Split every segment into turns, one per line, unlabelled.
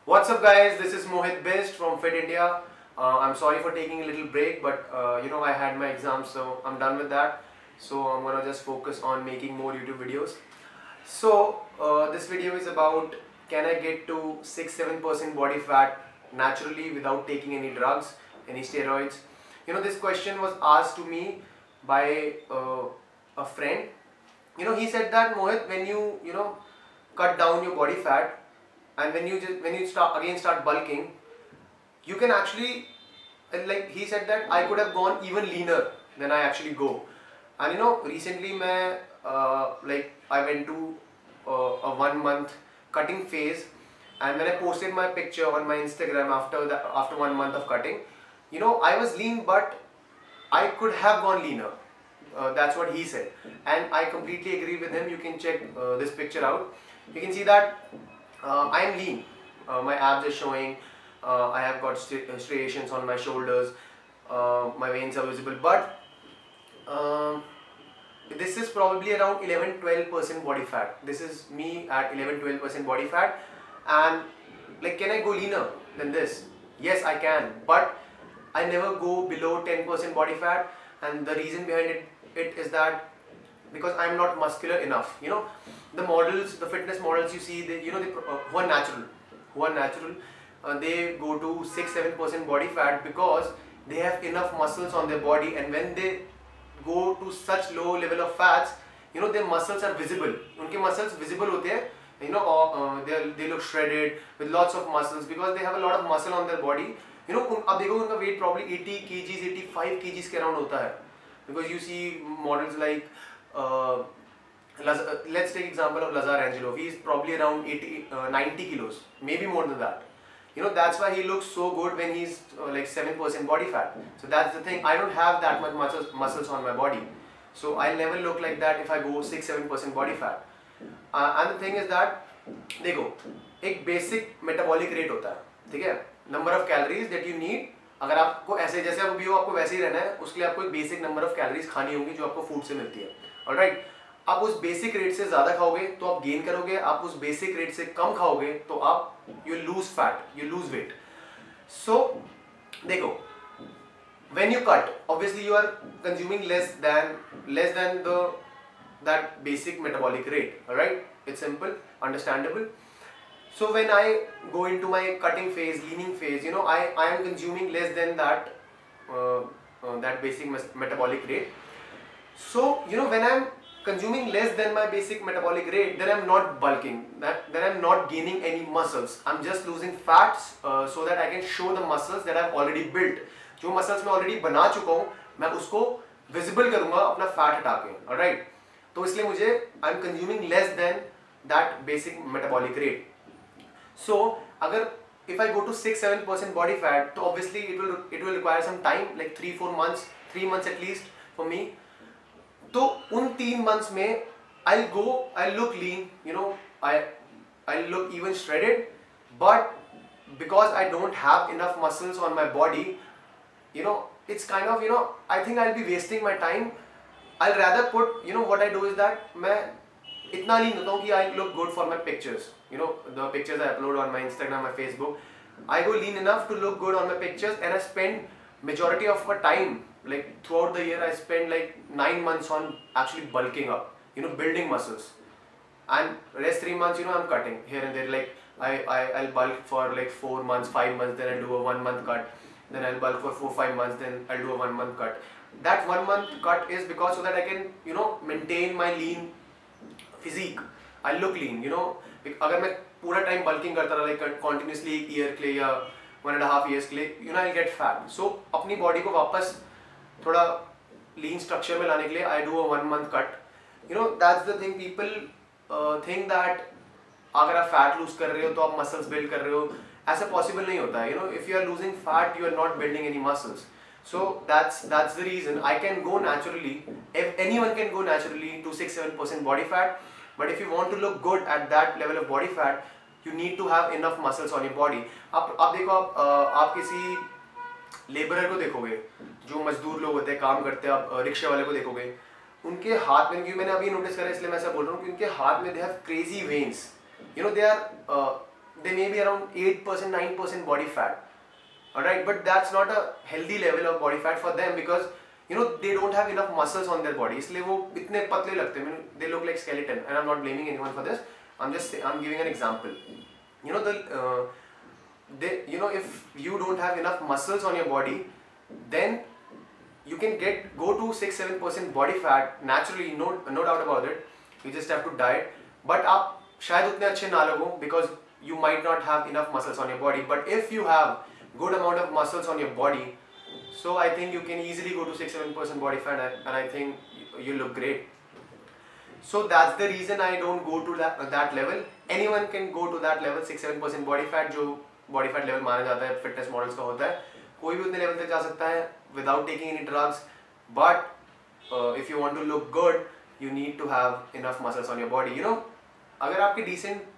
What's up guys, this is Mohit Best from Fit India. I'm sorry for taking a little break, but I had my exams, so I'm done with that. So I'm gonna just focus on making more YouTube videos. So this video is about, can I get to 6-7% body fat naturally without taking any drugs, any steroids? This question was asked to me by a friend. He said that, Mohit, when you cut down your body fat, and when you start bulking, you can actually, like he said, that I could have gone even leaner than I actually go. And recently I went to a 1 month cutting phase, and when I posted my picture on my Instagram after 1 month of cutting, I was lean, but I could have gone leaner. That's what he said, and I completely agree with him. You can check this picture out. You can see that I am lean. My abs are showing. I have got striations on my shoulders. My veins are visible, but this is probably around 11-12% body fat. This is me at 11-12% body fat, and like, can I go leaner than this? Yes, I can, but I never go below 10% body fat, and the reason behind it is that because I'm not muscular enough. The models, the fitness models you see, who are natural, they go to 6-7% body fat because they have enough muscles on their body, and when they go to such low level of fats, their muscles are visible. Unke muscles visible hote hain, they look shredded with lots of muscles because they have a lot of muscle on their body. अब देखो उनका weight probably 80 kgs, 85 kgs के around होता है, because you see models like let's take example of Lazar Angelo. He is probably around 90 kilos, maybe more than that. That's why he looks so good when he's like 7% body fat. So that's the thing. I don't have that much muscles on my body, so I'll never look like that if I go 6-7% body fat. And the thing is that, देखो, एक basic metabolic rate होता है, ठीक है? Number of calories that you need. अगर आपको ऐसे जैसे आप अभी हो, आपको वैसे ही रहना है, उसके लिए आपको एक बेसिक नंबर ऑफ कैलोरीज खानी होगी जो आपको फूड से मिलती है. ऑलराइट, आप उस बेसिक रेट से ज्यादा खाओगे तो आप गेन करोगे, आप उस बेसिक रेट से कम खाओगे तो आप you lose fat, you lose weight. So देखो, when you cut, obviously you are consuming less than that basic metabolic rate. Alright, it's simple, understandable. So when I go into my cutting phase, leaning phase, I am consuming less than that that basic metabolic rate. So when I am consuming less than my basic metabolic rate, then I am not bulking, then I am not gaining any muscles. I am just losing fats so that I can show the muscles that I have already built. जो muscles मैं already बना चुका हूँ, मैं उसको visible करूँगा अपना fat हटा के. Alright, तो इसलिए मुझे I am consuming less than that basic metabolic rate. So अगर if I go to 6-7% body fat, तो obviously it will require some time, like 3-4 months, 3 months at least for me. तो उन 3 months में I'll look lean, I'll look even shredded, but because I don't have enough muscles on my body, it's kind of, I think I'll be wasting my time. I'll rather put, what I do is that मैं इतना lean होता हूँ कि I look good for my pictures. The pictures I upload on my Instagram, my Facebook, I go lean enough to look good on my pictures, and I spend majority of my time, like throughout the year, I spend like 9 months on actually bulking up, building muscles, and rest 3 months, I'm cutting here and there. Like I'll bulk for like 4 months, 5 months, then I'll do a 1 month cut, then I'll bulk for 4-5 months, then I'll do a 1 month cut. That 1 month cut is because so that I can, maintain my lean physique. I look lean, अगर मैं पूरा time bulking करता रहा, like continuously 1 year के लिए या 1.5 years के लिए, I'll get fat. So अपनी बॉडी को वापस थोड़ा लीन स्ट्रक्चर में लाने के लिए I do a 1 month cut. That's the thing. People think that अगर आप फैट लूज कर रहे हो तो आप मसल्स बिल्ड कर रहे हो. ऐसा पॉसिबल नहीं होता है. If you are losing fat, you are not building any muscles. So that's the reason I can go naturally. If anyone can go naturally to 6-7% body fat. But if you want to look good at that level of body fat, you need to have enough muscles on your body. आप देखो, आप किसी labourer को देखोगे, जो मजदूर लोग होते हैं, काम करते हैं, आप रिक्शा वाले को देखोगे, उनके हाथ में, क्योंकि मैंने अभी नोटिस करा इसलिए मैं ऐसा बोल रहा हूँ कि उनके हाथ में they have crazy veins. They are they may be around 8%, 9% body fat. Alright, but that's not a healthy level of body fat for them because they don't have enough muscles on their body. इसलिए वो इतने पतले लगते हैं. They look like skeleton, and I'm not blaming anyone for this. I'm giving an example. If you don't have enough muscles on your body, then you can go to 6-7% body fat naturally, no doubt about it. You just have to diet, but आप शायद उतने अच्छे ना लगो because you might not have enough muscles on your body. But if you have good amount of muscles on your body, so I think you can easily go to 6-7% body fat, and I think you look great. So that's the reason I don't go to that level. Anyone can go to that level, 6-7% body fat, जो body fat level माना जाता है fitness models का होता है. कोई भी उतने level तक जा सकता है without taking any drugs. But if you want to look good, you need to have enough muscles on your body. अगर आपके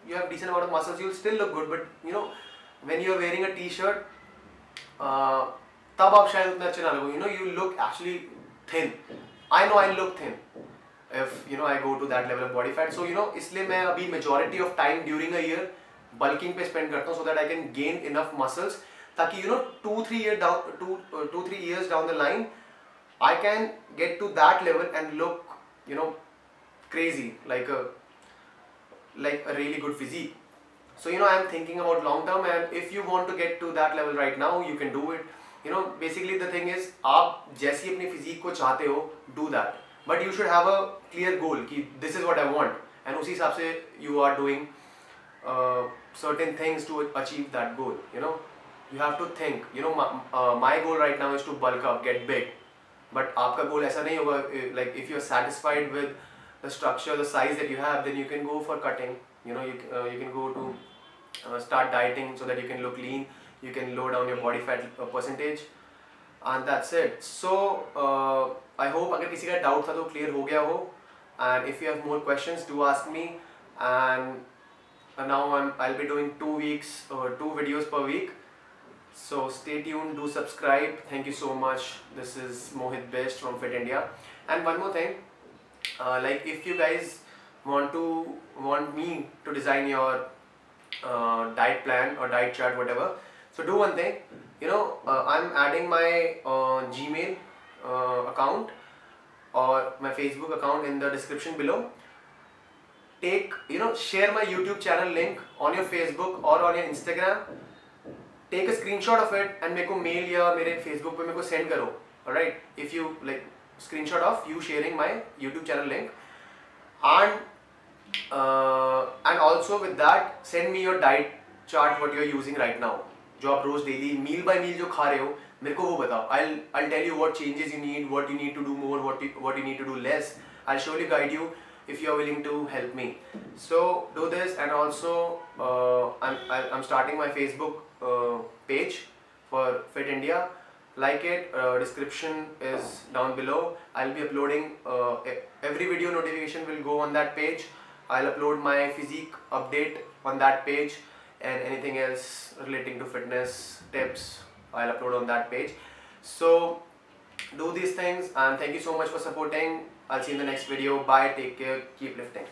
you have decent amount of muscles, you'll still look good. But when you're wearing a t-shirt, तब आप शायद उतने अच्छे ना लगो. You look actually thin. I know I look thin if I go to that level of body fat. So इसलिए मैं अभी majority of time during a year bulking पे spend करता हूँ so that I can gain enough muscles ताकि 2-3 years down the line I can get to that level and look crazy like a really good physique. So I'm thinking about long term, and if you want to get to that level right now, you can do it. Basically the thing is आप जैसी अपनी physique को चाहते हो, do that. But you should have a clear goal कि this is what I want, and उसी हिसाब से you are doing certain things to achieve that goal. You have to think. My goal right now is to bulk up, get big. But आपका goal ऐसा नहीं होगा. Like if you're satisfied with the structure, the size that you have, then you can go for cutting. You can go to start dieting so that you can look lean. You can lower down your body fat percentage, and that's it. So I hope अगर किसी का doubt था तो clear हो गया हो. And if you have more questions, do ask me. And now I'll be doing 2 videos per week. So stay tuned, do subscribe. Thank you so much. This is Mohit Best from Fit India. And one more thing, like if you guys want me to design your diet plan or diet chart, whatever, so do one thing. I'm adding my Gmail account or my Facebook account in the description below. Share my YouTube channel link on your Facebook or on your Instagram. Take a screenshot of it and मेरे को mail या मेरे Facebook पे मेरे को send करो. Alright, if you like screenshot of you sharing my YouTube channel link, and also with that send me your diet chart what you are using right now. जो आप रोज daily meal by meal जो खा रहे हो मेरे को वो बताओ. I'll tell you what changes you need, what you need to do more, what you need to do less. I'll surely guide you if you are willing to help me. So do this, and also I'm starting my Facebook page for Fit India. Like it. Description is down below. I'll be uploading every video notification will go on that page. I'll upload my physique update on that page, and anything else relating to fitness tips I'll upload on that page. So do these things, and thank you so much for supporting. I'll see you in the next video. Bye, take care, keep lifting.